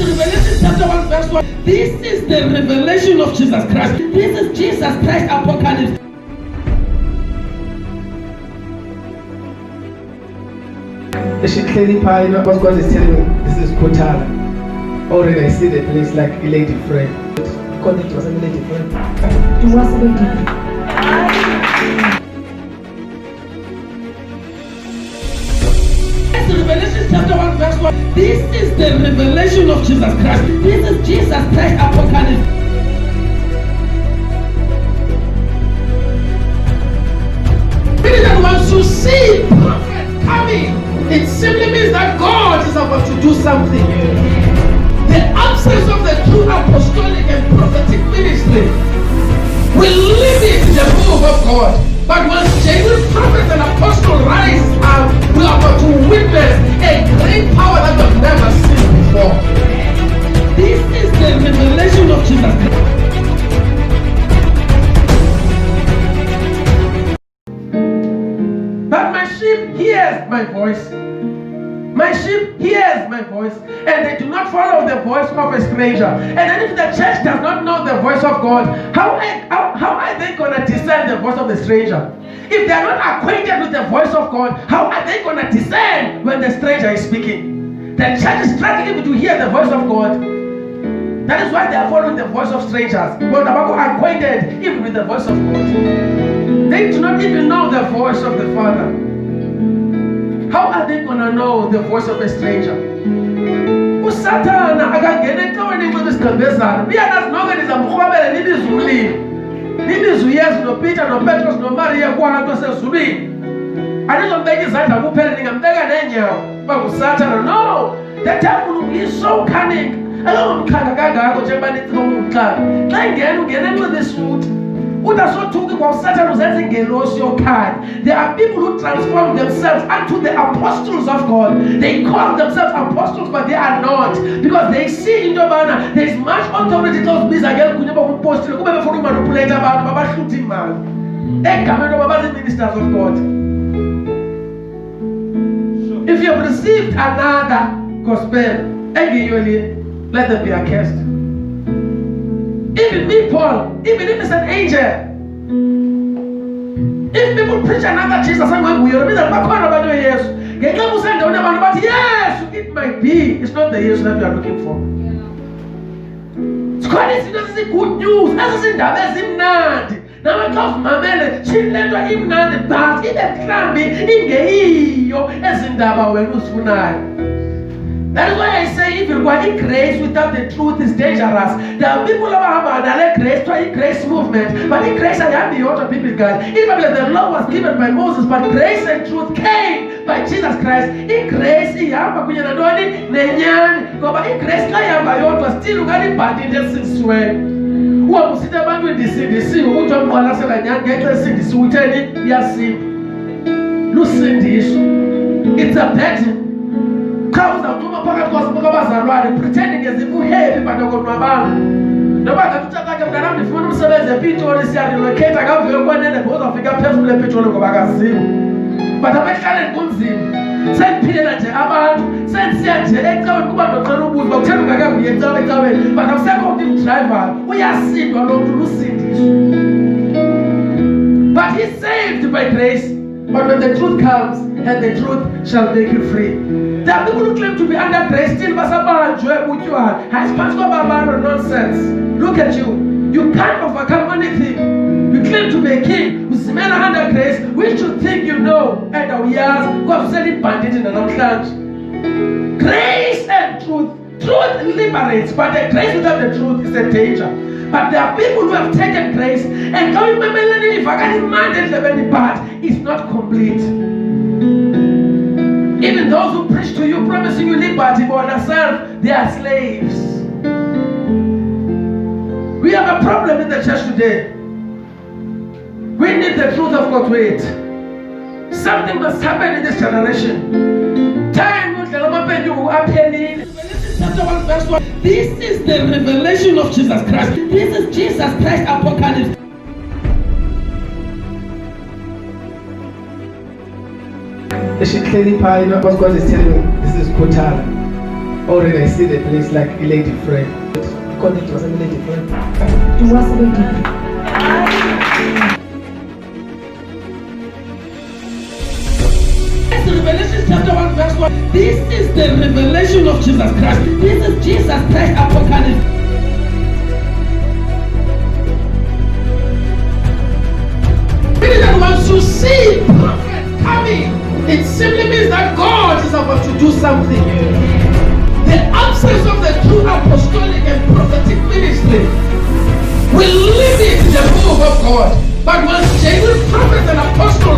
Revelation chapter 1 verse 1. This is the revelation of Jesus Christ. This is Jesus Christ apocalypse. Clearly, what God is telling me, this is Kotala. Already I see the place like a lady friend. God, it was a lady friend. It was a lady. Revelation chapter 1 verse 1. This is the revelation of Jesus Christ. This is Jesus Christ apocalypse. Once you see prophets coming, it simply means that God is about to do something. The absence of the true apostolic and prophetic ministry will limit the move of God. But when genuine prophets and apostles rise up, we are about to witness a great power that we've never seen before. This is the revelation of Jesus Christ. But my sheep hears my voice. My sheep hears my voice, and they do not follow the voice of a stranger. And then if the church does not know the voice of God, how are they going to discern the voice of the stranger? If they are not acquainted with the voice of God, how are they going to discern when the stranger is speaking? The church is struggling to hear the voice of God. That is why they are following the voice of strangers. Because they are not acquainted even with the voice of God. They do not even know the voice of the Father. How are they going to know the voice of a stranger? Usatana akangena enhlokweni kwesigqebezana. Uyanazinokenza mkhwabele nibizulini. Nibizwe uYesu noPeter noPetros noMaria kwabantu basezulwini. Anizombeka izandla kuphela ningambeka nenyawo. Bangusathana. No, the devil is so cunning. Akangomkhanga kangako njengoba nithi umkhanga. Xa ingena ungena into this food. There are people who transform themselves unto the apostles of God. They call themselves apostles, but they are not, because they see in Jobana there is much authority. Those bees again could never post to manipulate about Baba shooting man. Ministers of God. If you have received another gospel, let them be accursed. Even me, Paul, even if it's an angel, if people preach another Jesus, I'm going to yes, it might be. It's not the yes that we are looking for. It's quite good news. That's in Now I love Mamele, she let him not the bath in the clammy in the as in Daba when That is why I say if you want grace without the truth is dangerous. There are people who have a grace to a grace movement, but in grace I am the other people God. Even the law was given by Moses, but grace and truth came by Jesus Christ. In grace, he have a kuyanadoni, Nenyan, but in grace I am by other still got bad in the since way. Who are sitting about with the sea, who don't want us like that, get us in the sweet, yes, loosen the issue. It's a pattern. Pretending as if we have but don't go to my bank. No matter to take them down the phone of service, the people is located. I got the one and the both of the person the picture of Bagazim. But I can't go see. Send Peter about send Siaja, but I'm second driver. We are sick along to losing this. But he's saved by grace. But when the truth comes, and the truth shall make you free. There are people who claim to be under grace, still has nonsense. Look at you. You can't overcome anything. You claim to be a king who's men under grace. We should think you know. And our years, God said it bandit in another land. Grace and truth. Truth liberates, but the grace without the truth is a danger. But there are people who have taken grace and going if I can imagine the part is not complete. Even those who preach to you promising you liberty, but understand they are slaves. We have a problem in the church today. We need the truth of God to it. Something must happen in this generation. Time will Chapter 1 verse 1. This is the revelation of Jesus Christ. This is Jesus Christ apocalypse. Clearly, what God is telling me, this is Kotala. Already I see the place like a lady friend. Connect was a lady friend. It was lady. Revelation chapter 1 verse 1. This is the revelation of Jesus Christ. This is Jesus Christ apocalypse. Meaning that once you see prophets coming, it simply means that God is about to do something. The absence of the true apostolic and prophetic ministry will limit the move of God. But once genuine prophets and apostles